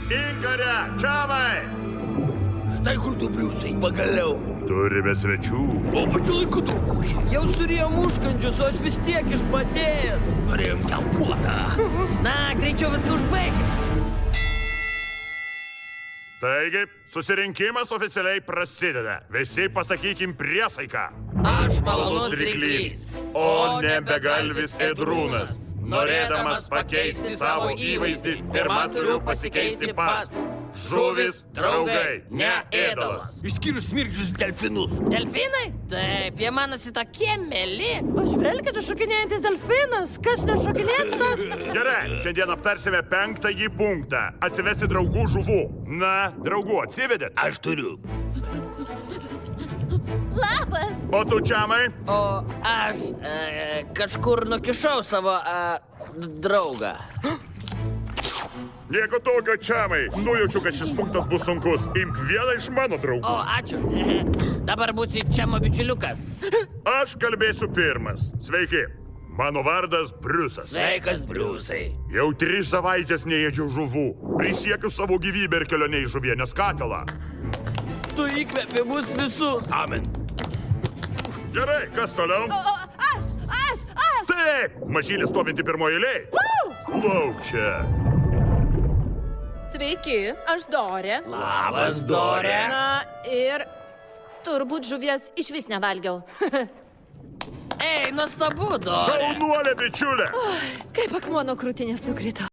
Inkare, čiamai! Štai kur tu, Briusai, pagaliau. Turime svečių. O pačiu laiku, drauguži. Jau surėjom užkandžius, o aš vis tiek išbadėjęs. Norėjom kelpuotą. Na, greičiau viską užbaigti. Taigi, susirinkimas oficialiai prasideda. Visi pasakykim priesaiką. Aš malonus ryklys, O ne begalvis ėdrūnas. Norėdamas pakeisti savo įvaizdį, pirmą turiu pasikeisti pats. Žuvis, draugai, ne ėdalas. Išskyrus smirdžius delfinus. Delfinai? Taip, jie manosi tokie mėly. Pažvelkite, šokinėjantis delfinas. Kas nešokinės tas? Gerai, šiandien aptarsime 5-ąjį punktą. Atsivesti draugų žuvų. Na, draugų atsivedėt? Aš turiu. Labas! O tu, čiamai? O aš kažkur nukišau savo draugą. Nieko tokio, čiamai. Nujaučiu, kad šis punktas bus sunkus. Imk vieną iš mano draugų. O, ačiū. Dabar būsi čiamo bičiuliukas. Aš kalbėsiu pirmas. Sveiki. Mano vardas Briusas. Sveikas, Briusai. Jau 3 savaitės neėdžiau žuvų. Prisiekiu savo gyvybę ir kelionę į žuvienės katilą. Tu įkvėpi mus visus. Amen. Gerai, kas toliau? Aš! Taip, mažylė stovinti pirmoje eilėje. Lauk čia. Sveiki, aš Dorė. Labas, Dorė. Na ir turbūt žuvies iš vis nevalgiau. Ei, nuostabu, Dorė. Šaunuolė, bičiulė. Kaip akmuo nuo krūtinės nukrito.